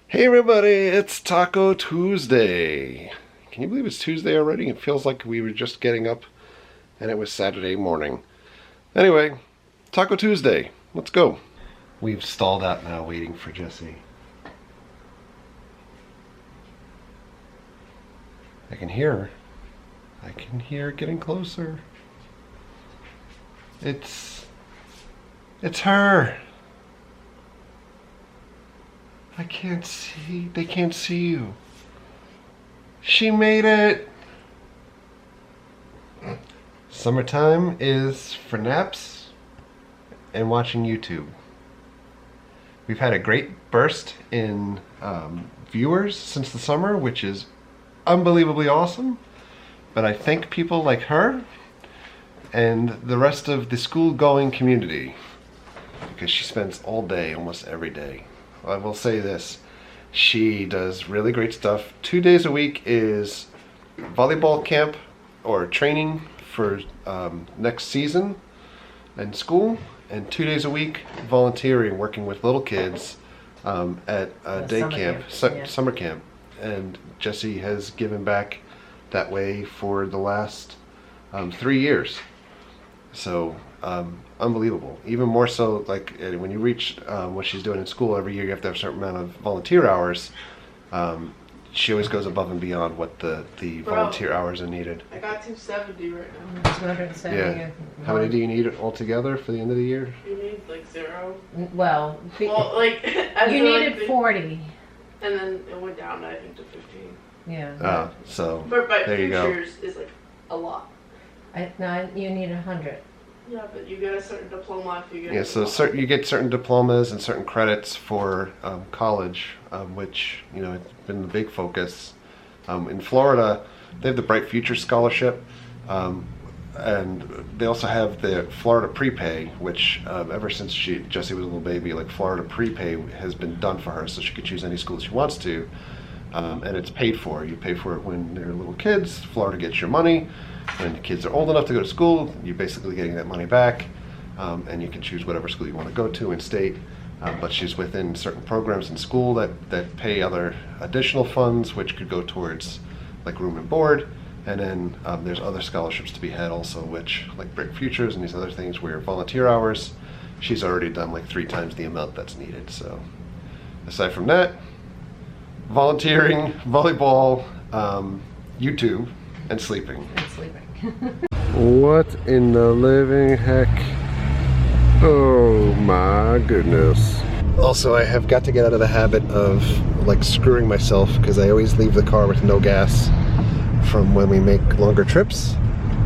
Hey everybody, it's Taco Tuesday. Can you believe it's Tuesday already? It feels like we were just getting up and it was Saturday morning. Anyway, Taco Tuesday. Let's go. We've stalled out now waiting for Jesse. I can hear her. I can hear her getting closer. It's her. I can't see. They can't see you. She made it. Summertime is for naps and watching YouTube. We've had a great burst in viewers since the summer, which is unbelievably awesome. But I thank people like her and the rest of the school-going community because she spends all day, almost every day. I will say this, she does really great stuff. 2 days a week is volleyball camp or training for next season in school, and 2 days a week volunteering, working with little kids at a day camp, summer camp. And Jesse has given back that way for the last 3 years. So unbelievable. Even more so, like when you reach what she's doing in school every year, you have to have a certain amount of volunteer hours. She always goes above and beyond what the volunteer hours are needed. I got 270 right now. 270. Yeah. How many do you need altogether for the end of the year? You need like 0. Well, like you needed 40. And then it went down, I think, to 15. Yeah. So but there you go. futures is like a lot. No, you need 100. Yeah, but you get a certain diploma if you get. Yeah, so you get certain diplomas and certain credits for college, which has been the big focus. In Florida, they have the Bright Future Scholarship, and they also have the Florida Prepay, which ever since Jessie was a little baby, like Florida Prepay has been done for her, so she could choose any school she wants to, and it's paid for. You pay for it when they're little kids. Florida gets your money. When the kids are old enough to go to school, you're basically getting that money back, and you can choose whatever school you want to go to in state. But she's within certain programs in school that pay other additional funds, which could go towards like room and board. And then there's other scholarships to be had also, which like Brick Futures and these other things where volunteer hours, she's already done like 3 times the amount that's needed. So aside from that, volunteering, volleyball, YouTube, and sleeping. What in the living heck? Oh my goodness. Also, I have got to get out of the habit of like screwing myself because I always leave the car with no gas from when we make longer trips,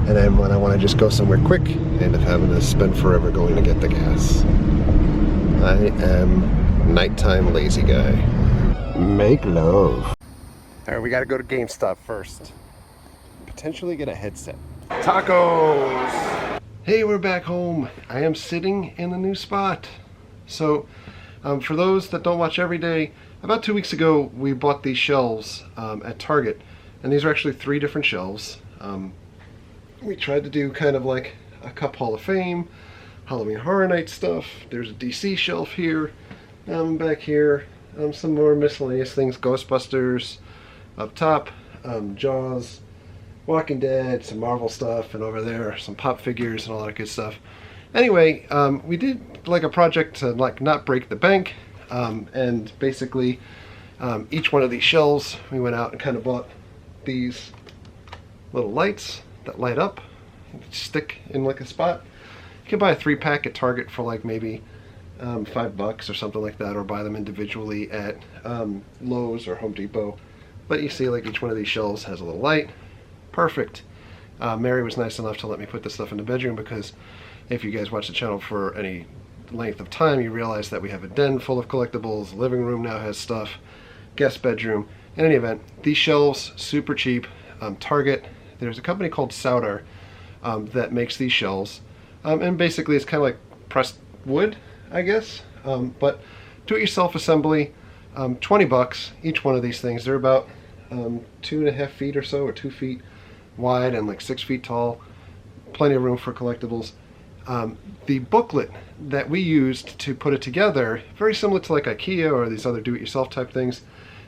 and then when I want to just go somewhere quick, I end up having to spend forever going to get the gas. I am nighttime lazy guy. Make love. Alright, we gotta go to GameStop first. Potentially get a headset. Tacos! Hey, we're back home. I am sitting in the new spot. So, for those that don't watch every day, about 2 weeks ago we bought these shelves at Target, and these are actually 3 different shelves. We tried to do kind of like a Cup Hall of Fame, Halloween Horror Night stuff. There's a DC shelf here, back here, some more miscellaneous things, Ghostbusters up top, Jaws, Walking Dead, some Marvel stuff, and over there some pop figures and all that good stuff. Anyway, we did like a project to like not break the bank, and basically each one of these shelves we went out and kind of bought these little lights that light up, stick in like a spot. You can buy a 3-pack at Target for like maybe $5 or something like that, or buy them individually at Lowe's or Home Depot. But you see like each one of these shelves has a little light. Perfect. Mary was nice enough to let me put this stuff in the bedroom because if you guys watch the channel for any length of time, you realize that we have a den full of collectibles, the living room now has stuff, guest bedroom. In any event, these shelves, super cheap. Target, there's a company called Souter that makes these shelves. And basically it's kind of like pressed wood, I guess. But do-it-yourself assembly, $20 each one of these things. They're about 2.5 feet or so, or 2 feet wide and like 6 feet tall. Plenty of room for collectibles. The booklet that we used to put it together, very similar to like IKEA or these other do-it-yourself type things,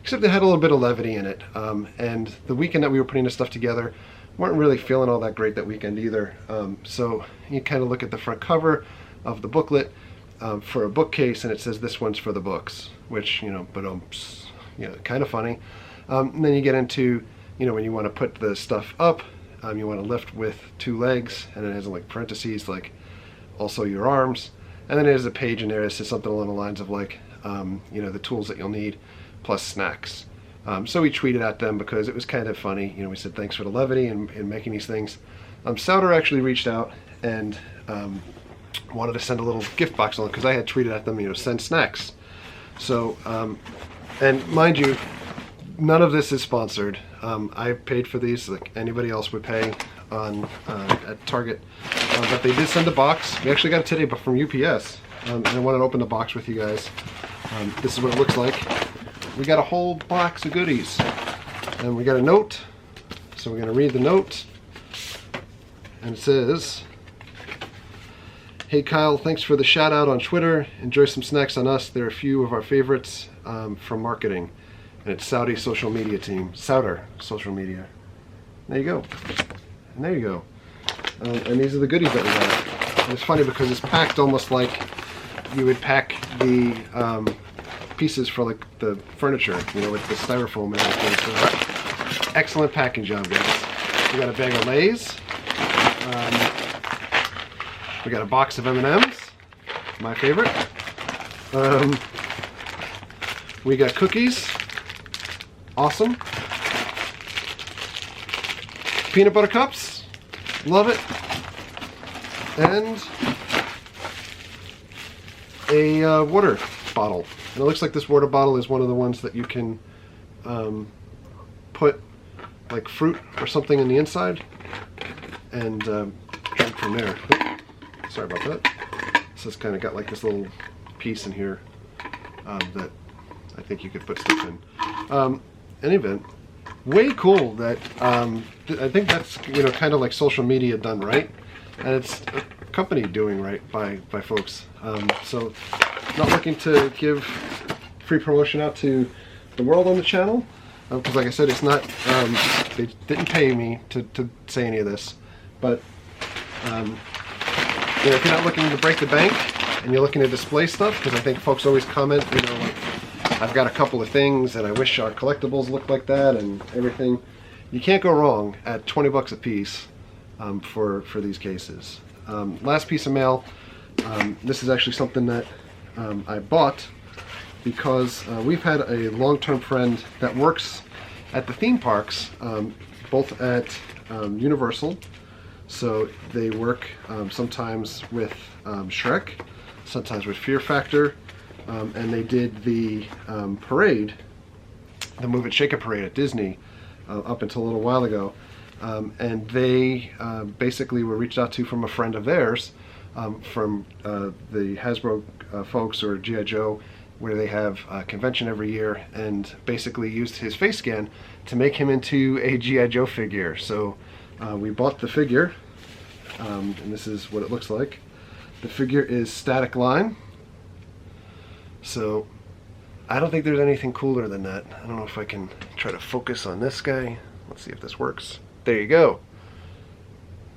except it had a little bit of levity in it. And the weekend that we were putting this stuff together, weren't really feeling all that great that weekend either. So you kind of look at the front cover of the booklet for a bookcase, and it says this one's for the books, which, but kind of funny. And then you get into, when you want to put the stuff up, you want to lift with 2 legs, and it has like parentheses, like also your arms. And then there's a page in there that says something along the lines of like, the tools that you'll need plus snacks. So we tweeted at them because it was kind of funny. We said thanks for the levity in making these things. Souter actually reached out and wanted to send a little gift box on, because I had tweeted at them, send snacks. So, and mind you, none of this is sponsored. I paid for these like anybody else would pay on at Target, but they did send a box. We actually got it today, but from UPS. And I wanted to open the box with you guys. This is what it looks like. We got a whole box of goodies, and we got a note. So we're going to read the note, and it says, "Hey Kyle, thanks for the shout out on Twitter. Enjoy some snacks on us. They're a few of our favorites from marketing." And it's Saudi social media team. Souter social media. There you go. And there you go. And these are the goodies that we got. And it's funny because it's packed almost like you would pack the pieces for like the furniture, with the styrofoam and everything. So excellent packing job, guys. We got a bag of Lay's. We got a box of M&Ms, my favorite. We got cookies. Awesome. Peanut butter cups. Love it. And a water bottle. And it looks like this water bottle is one of the ones that you can put like fruit or something in the inside and drink from there. Oops, sorry about that. So it's kind of got like this little piece in here that I think you could put stuff in. Any event, way cool that I think that's kind of like social media done right, and it's a company doing right by folks. So not looking to give free promotion out to the world on the channel, because like I said, it's not they didn't pay me to say any of this, but if you're not looking to break the bank and you're looking to display stuff, because I think folks always comment, like, I've got a couple of things and I wish our collectibles looked like that and everything. You can't go wrong at 20 bucks a piece for these cases. Last piece of mail. This is actually something that I bought because we've had a long-term friend that works at the theme parks, both at Universal. So they work sometimes with Shrek, sometimes with Fear Factor. And they did the parade, the Move It Shake It parade at Disney up until a little while ago. And they basically were reached out to from a friend of theirs from the Hasbro folks, or G.I. Joe, where they have a convention every year, and basically used his face scan to make him into a G.I. Joe figure. So we bought the figure, and this is what it looks like. The figure is static line. So I don't think there's anything cooler than that. I don't know if I can try to focus on this guy. Let's see if this works. There you go.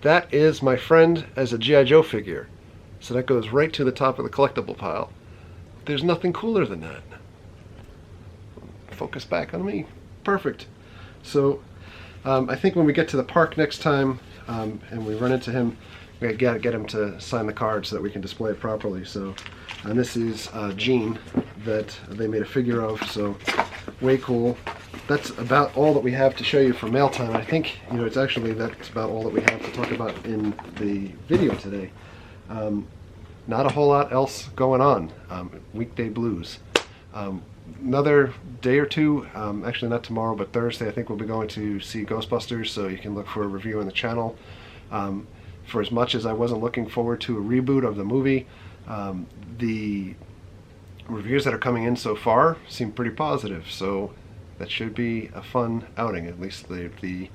That is my friend as a G.I. Joe figure. So that goes right to the top of the collectible pile. There's nothing cooler than that. Focus back on me. Perfect. So I think when we get to the park next time and we run into him, we gotta get him to sign the card so that we can display it properly. So, and this is Gene that they made a figure of, so way cool. That's about all that we have to show you for mail time. I think, it's actually, that's about all that we have to talk about in the video today. Not a whole lot else going on. Weekday blues. Another day or two, actually not tomorrow, but Thursday, I think we'll be going to see Ghostbusters, so you can look for a review on the channel. For as much as I wasn't looking forward to a reboot of the movie, the reviews that are coming in so far seem pretty positive, so that should be a fun outing. At least the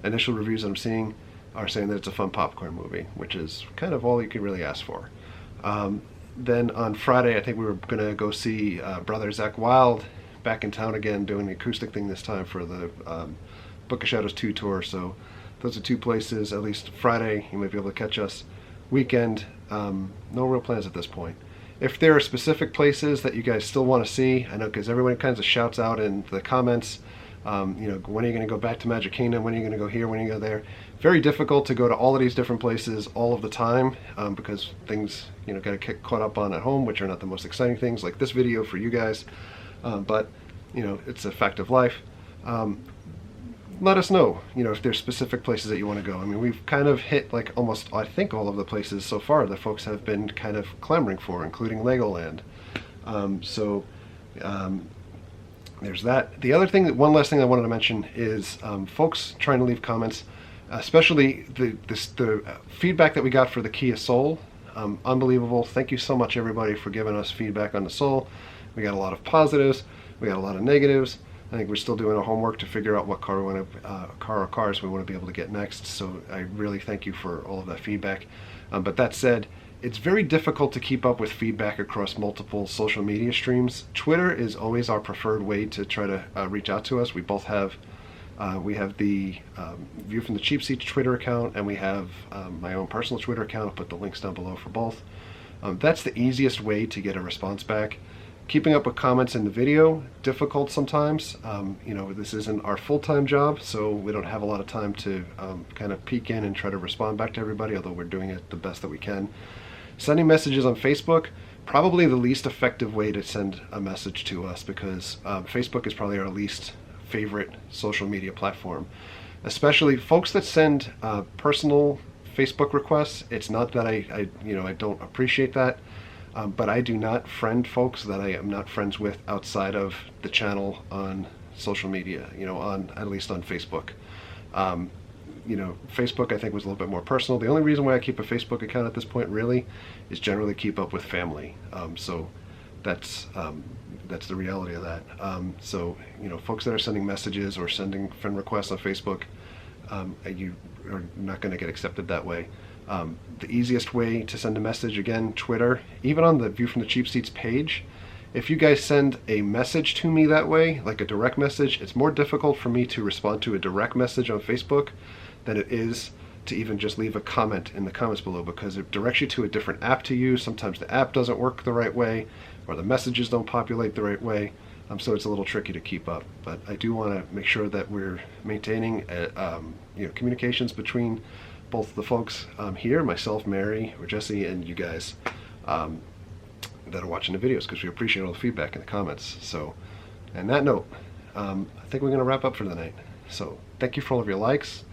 initial reviews I'm seeing are saying that it's a fun popcorn movie, which is kind of all you could really ask for. Then on Friday, I think we were going to go see brother Zach Wilde back in town again, doing the acoustic thing this time for the Book of Shadows 2 tour. So those are two places. At least Friday, you might be able to catch us. Weekend, no real plans at this point. If there are specific places that you guys still want to see, I know because everyone kind of shouts out in the comments, you know, when are you going to go back to Magic Kingdom? When are you going to go here? When are you going to go there? Very difficult to go to all of these different places all of the time because things, you know, got to get caught up on at home, which are not the most exciting things like this video for you guys. But, you know, it's a fact of life. Let us know, you know, if there's specific places that you want to go. I mean, we've kind of hit like almost, I think, all of the places so far that folks have been kind of clamoring for, including Legoland. There's that. The other thing, one last thing I wanted to mention is folks trying to leave comments, especially the feedback that we got for the Kia Soul. Unbelievable. Thank you so much, everybody, for giving us feedback on the Soul. We got a lot of positives. We got a lot of negatives. I think we're still doing our homework to figure out what car we want to, car or cars we want to be able to get next. So I really thank you for all of that feedback. But that said, it's very difficult to keep up with feedback across multiple social media streams. Twitter is always our preferred way to try to reach out to us. We both have, we have the View from the Cheap Seats Twitter account, and we have my own personal Twitter account. I'll put the links down below for both. That's the easiest way to get a response back. Keeping up with comments in the video, difficult sometimes. You know, this isn't our full-time job, so we don't have a lot of time to kind of peek in and try to respond back to everybody, although we're doing it the best that we can. Sending messages on Facebook, probably the least effective way to send a message to us, because Facebook is probably our least favorite social media platform. Especially folks that send personal Facebook requests. It's not that I don't appreciate that. But I do not friend folks that I am not friends with outside of the channel on social media, you know, at least on Facebook. You know, Facebook I think was a little bit more personal. The only reason why I keep a Facebook account at this point really is generally keep up with family. So that's the reality of that. So, you know, folks that are sending messages or sending friend requests on Facebook, you are not going to get accepted that way. The easiest way to send a message, again, Twitter. Even on the View from the Cheap Seats page, if you guys send a message to me that way, like a direct message, it's more difficult for me to respond to a direct message on Facebook than it is to even just leave a comment in the comments below, because it directs you to a different app to use. Sometimes the app doesn't work the right way, or the messages don't populate the right way, so it's a little tricky to keep up. But I do want to make sure that we're maintaining communications between both the folks here, myself, Mary, or Jesse, and you guys that are watching the videos, because we appreciate all the feedback in the comments. So, on that note, I think we're going to wrap up for the night. So, thank you for all of your likes.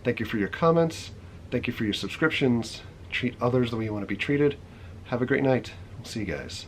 Thank you for your comments. Thank you for your subscriptions. Treat others the way you want to be treated. Have a great night. We'll see you guys.